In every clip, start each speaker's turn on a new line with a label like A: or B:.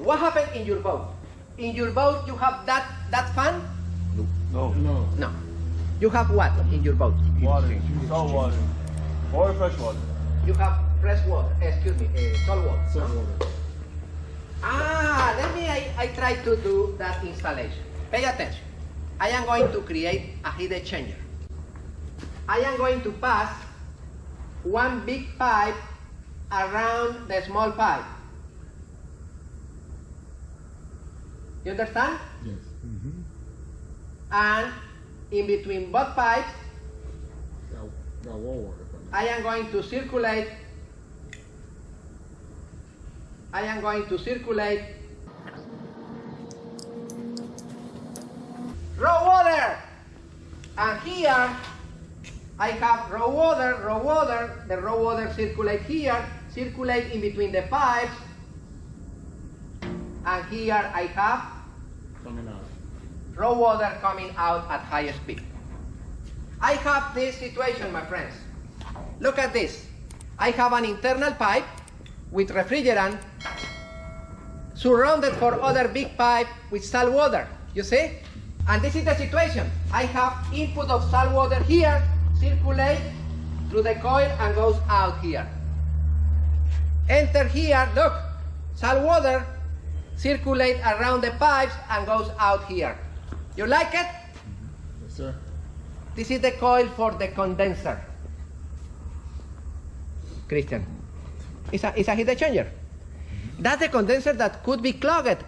A: What happened in your boat? In your boat you have that fan?
B: No.
A: No. You have what in your boat?
B: Water. Salt water. Or fresh water.
A: You have fresh water, salt water.
C: Salt
A: no?
C: water.
A: I try to do that installation. Pay attention. I am going to create a heat exchanger. I am going to pass one big pipe around the small pipe. You understand?
C: Yes.
A: And in between both pipes,
C: Got water.
A: I am going to circulate raw water. And here I have raw water. The raw water circulate here, circulate in between the pipes. And here I have
C: Coming out.
A: raw water coming out at high speed. I have this situation, my friends. Look at this. I have an internal pipe with refrigerant surrounded for other big pipe with salt water. You see? And this is the situation. I have input of salt water here, circulate through the coil and goes out here. Enter here, look, salt water circulate around the pipes and goes out here. You like it?
C: Yes, sir.
A: This is the coil for the condenser. Christian, it's a heat exchanger. That's the condenser that could be clogged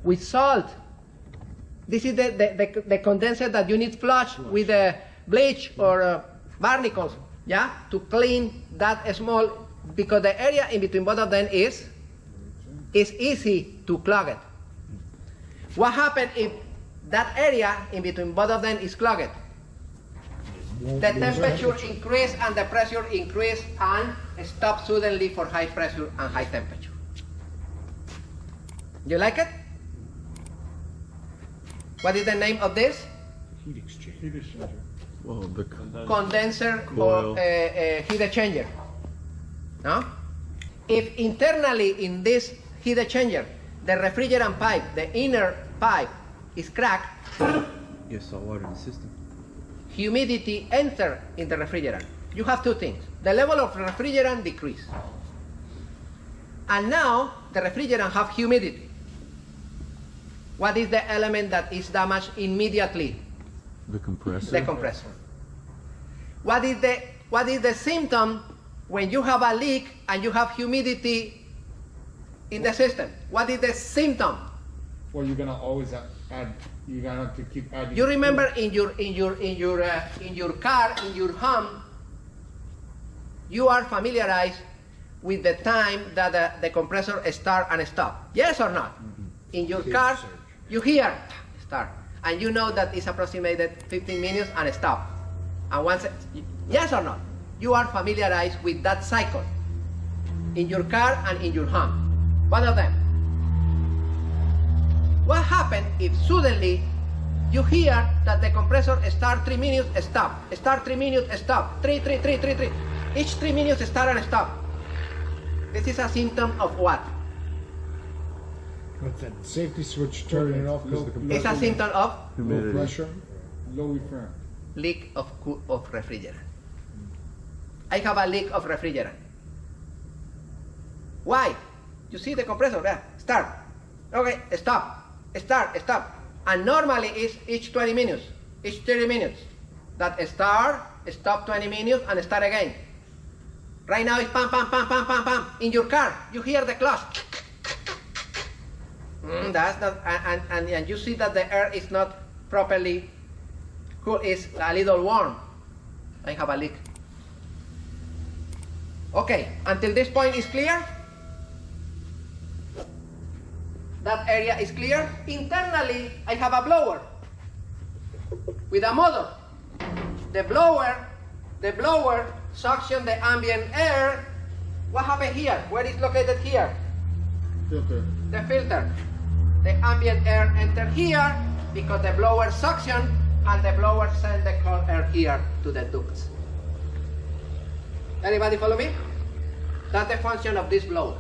A: with salt. This is the condenser that you need flush with bleach or barnacles, yeah, to clean that small, because the area in between both of them is easy to clog it. What happens if that area in between both of them is clogged? The temperature increase and the pressure increase and stop suddenly for high pressure and high temperature. You like it? What is the name of this?
C: Heat exchanger.
B: Well, the
A: Condenser
B: Coil.
A: or heat exchanger. No? If internally in this heat exchanger, the refrigerant pipe, the inner pipe, is cracked,
B: yes, salt water in the system.
A: humidity enter in the refrigerant. You have two things. The level of refrigerant decrease. And now the refrigerant have humidity. What is the element that is damaged immediately?
B: The compressor.
A: The compressor. What is the symptom when you have a leak and you have humidity in the system? What is the symptom?
C: Well, you're gonna always add. You're gonna have to keep adding.
A: You remember in your car, in your home, you are familiarized with the time that the compressor start and stop. Yes or not? In your car, you hear start, and you know that it's approximated 15 minutes and stop. And once, yes or not? You are familiarized with that cycle in your car and in your home. One of them. What happens if suddenly you hear that the compressor start 3 minutes, stop, start 3 minutes, stop, 3. Each 3 minutes start and stop. This is a symptom of what?
D: With that safety switch turning it off.
A: It's a symptom of
D: Low
B: Humidity.
D: pressure.
C: Low current.
A: leak of refrigerant. I have a leak of refrigerant. Why? You see the compressor there, start. Okay, stop, start, stop. And normally it's each 20 minutes, each 30 minutes. That start, stop 20 minutes and start again. Right now it's pam, pam, pam, pam, pam, pam. In your car, you hear the clutch. That's not, and you see that the air is not properly cool, it's a little warm. I have a leak. Okay, until this point is clear? That area is clear. Internally, I have a blower with a motor. The blower suction the ambient air. What happened here? Where is located here?
C: Filter.
A: The filter. The ambient air enter here because the blower suction and the blower send the cold air here to the ducts. Anybody follow me? That's the function of this blower.